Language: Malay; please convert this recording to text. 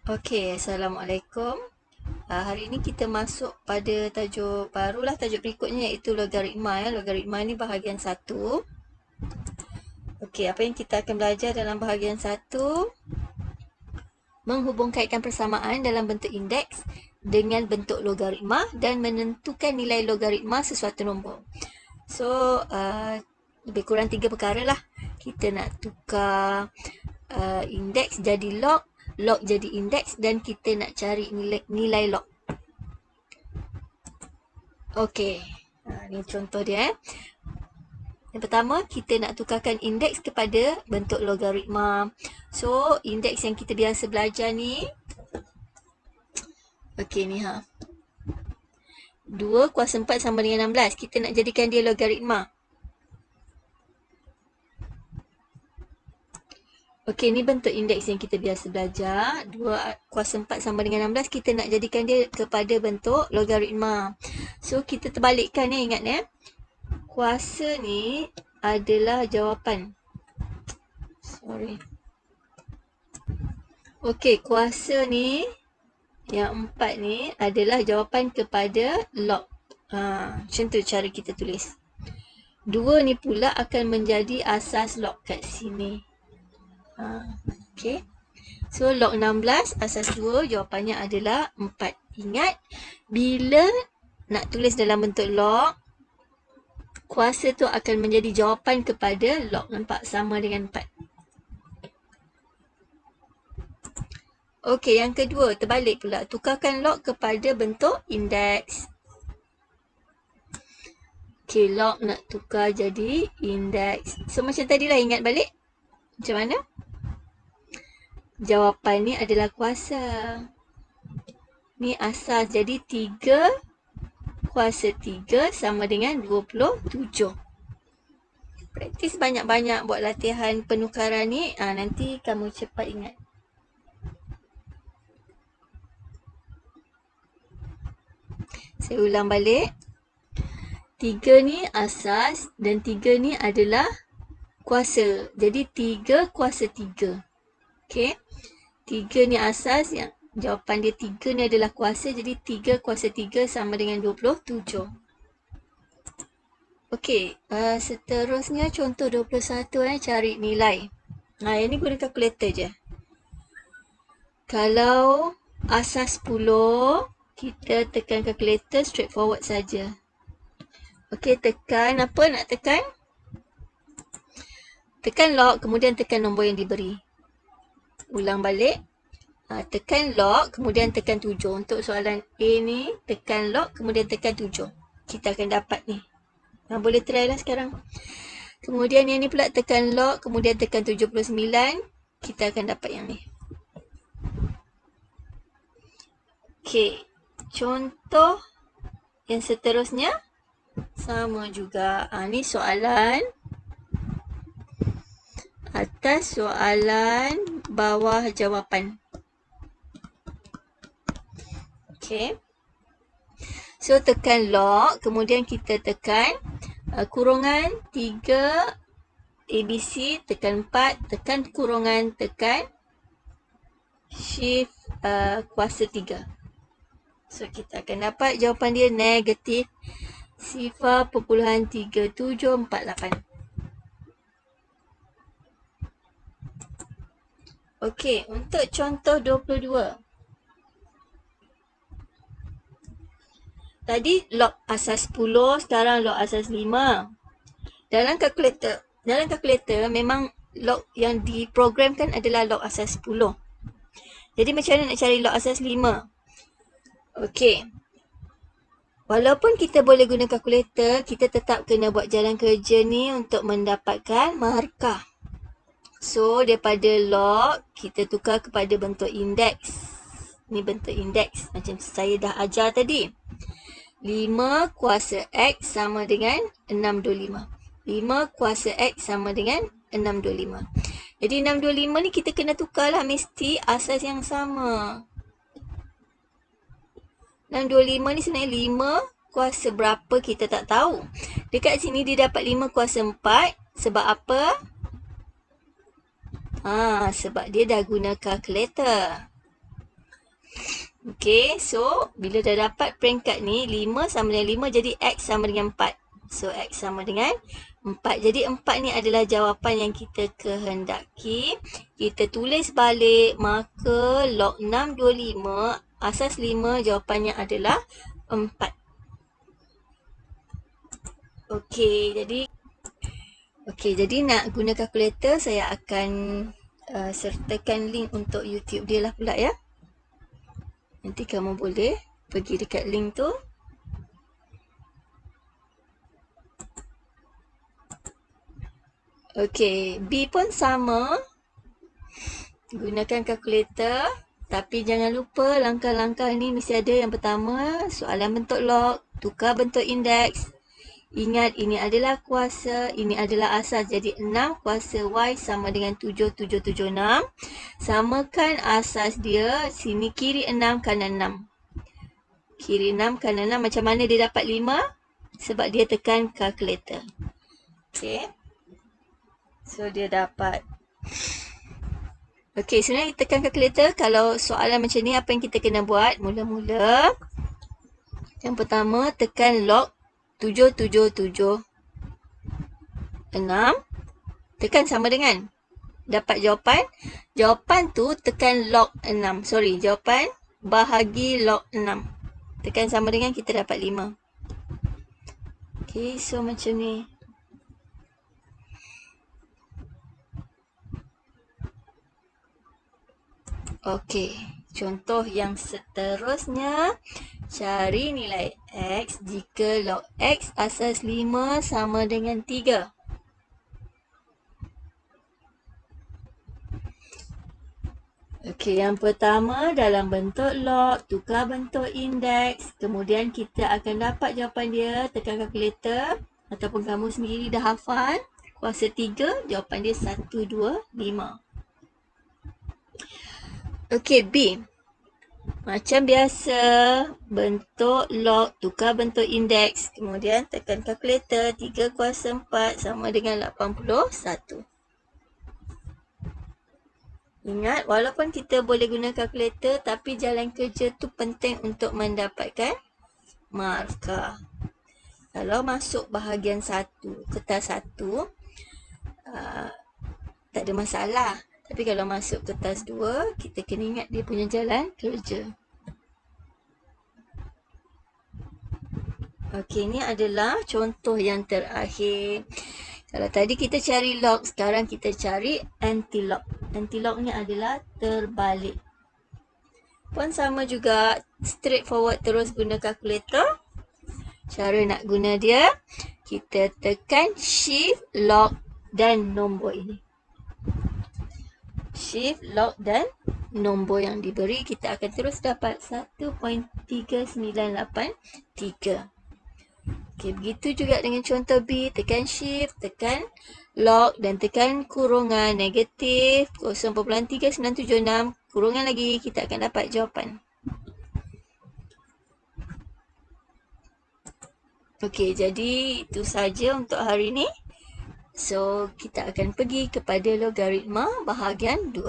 Okey, Assalamualaikum. Hari ini kita masuk pada tajuk barulah, tajuk berikutnya iaitu logaritma. Logaritma ni bahagian 1. Okey, apa yang kita akan belajar dalam bahagian 1? Menghubungkaitkan persamaan dalam bentuk indeks dengan bentuk logaritma dan menentukan nilai logaritma sesuatu nombor. So, lebih kurang 3 perkara lah. Kita nak tukar indeks jadi log, log jadi indeks, dan kita nak cari nilai log. Okey, ni contoh dia. Yang pertama, kita nak tukarkan indeks kepada bentuk logaritma. So, indeks yang kita biasa belajar ni, okey ni 2 kuasa 4 sama dengan 16. Kita nak jadikan dia logaritma. Okey, ni bentuk indeks yang kita biasa belajar. 2 kuasa 4 sama dengan 16. Kita nak jadikan dia kepada bentuk logaritma. So, kita terbalikkan ya, ingat ya. Kuasa ni adalah jawapan. Okey, kuasa ni, yang 4 ni adalah jawapan kepada log. Macam tu cara kita tulis. 2 ni pula akan menjadi asas log kat sini. Okey. So, log 16 asas 2 jawapannya adalah 4. Ingat, bila nak tulis dalam bentuk log, kuasa tu akan menjadi jawapan kepada log. Nampak? Sama dengan 4. Okey, yang kedua, terbalik pula. Tukarkan log kepada bentuk indeks. Okey, log nak tukar jadi indeks. So, macam tadilah, ingat balik. Macam mana? Jawapan ni adalah kuasa. Ni asas. Jadi 3 kuasa 3 sama dengan 27. Praktis banyak-banyak buat latihan penukaran ni. Nanti kamu cepat ingat. Saya ulang balik. 3 ni asas dan 3 ni adalah kuasa. Jadi 3 kuasa 3. Okey. 3 ni asas, yang jawapan dia 3 ni adalah kuasa. Jadi 3 kuasa 3 sama dengan 27. Okey, seterusnya contoh 21 cari nilai. Yang ni guna kalkulator je. Kalau asas 10, kita tekan kalkulator straightforward saja. Okey, tekan apa nak tekan? Tekan log, kemudian tekan nombor yang diberi. Ulang balik. Tekan log, kemudian tekan 7. Untuk soalan A ni, tekan log, kemudian tekan 7. Kita akan dapat ni. Boleh try lah sekarang. Kemudian yang ni pula tekan log, kemudian tekan 79. Kita akan dapat yang ni. Okey, contoh yang seterusnya sama juga. Ni soalan atas, soalan bawah jawapan. Okey. So, tekan log, kemudian kita tekan kurungan 3 ABC, tekan 4, tekan kurungan, tekan shift kuasa 3. So, kita akan dapat jawapan dia negatif 0.3748. Okey, untuk contoh 22. Tadi log asas 10, sekarang log asas 5. Dalam kalkulator memang log yang diprogramkan adalah log asas 10. Jadi macam mana nak cari log asas 5? Okey. Walaupun kita boleh guna kalkulator, kita tetap kena buat jalan kerja ni untuk mendapatkan markah. So, daripada log, kita tukar kepada bentuk indeks. Ni bentuk indeks macam saya dah ajar tadi. 5 kuasa X sama dengan 625. 5 kuasa X sama dengan 625. Jadi 625 ni kita kena tukarlah, mesti asas yang sama. 625 ni sebenarnya 5 kuasa berapa kita tak tahu. Dekat sini dia dapat 5 kuasa 4. Sebab apa? Sebab dia dah guna kalkulator. Okey, so bila dah dapat peringkat ni, 5 sama dengan 5 jadi X sama dengan 4. So, X sama dengan 4. Jadi, 4 ni adalah jawapan yang kita kehendaki. Kita tulis balik, maka log 625 asas 5 jawapannya adalah 4. Okey, jadi nak guna kalkulator, saya akan sertakan link untuk YouTube dia lah pula ya. Nanti kamu boleh pergi dekat link tu. Okey, B pun sama. Gunakan kalkulator. Tapi jangan lupa langkah-langkah ni mesti ada. Yang pertama, soalan bentuk log, tukar bentuk indeks. Ingat, ini adalah kuasa, ini adalah asas. Jadi, 6 kuasa Y sama dengan 7776. Samakan asas dia. Sini kiri 6, kanan 6. Kiri 6, kanan 6. Macam mana dia dapat 5? Sebab dia tekan kalkulator. Okay. So, dia dapat. Okay, sebenarnya kita tekan kalkulator. Kalau soalan macam ni, apa yang kita kena buat? Mula-mula. Yang pertama, tekan log 7776. Tekan sama dengan. Dapat jawapan. Jawapan tu tekan log 6. Sorry, jawapan bahagi log 6. Tekan sama dengan kita dapat 5. Okay, so macam ni. Okey, contoh yang seterusnya, cari nilai X jika log X asas 5 sama dengan 3. Okey, yang pertama dalam bentuk log, tukar bentuk indeks, kemudian kita akan dapat jawapan dia, tekan kalkulator ataupun kamu sendiri dah hafal, kuasa 3, jawapan dia 125. Okey, B. Macam biasa, bentuk log, tukar bentuk indeks, kemudian tekan kalkulator, 3 kuasa 4 sama dengan 81. Ingat, walaupun kita boleh guna kalkulator, tapi jalan kerja tu penting untuk mendapatkan markah. Kalau masuk bahagian 1, kertas 1, tak ada masalah. Tapi kalau masuk kertas 2, kita kena ingat dia punya jalan kerja. Okey, ini adalah contoh yang terakhir. Kalau tadi kita cari log, sekarang kita cari anti-log. Anti-log ni adalah terbalik. Pun sama juga, straightforward, terus guna kalkulator. Cara nak guna dia, kita tekan shift, log dan nombor ini. Shift, log dan nombor yang diberi, kita akan terus dapat 1.3983. Okey, begitu juga dengan contoh B, tekan shift, tekan log dan tekan kurungan negatif 0.3976, kurungan lagi, kita akan dapat jawapan. Okey, jadi itu saja untuk hari ini. So, kita akan pergi kepada logaritma bahagian 2.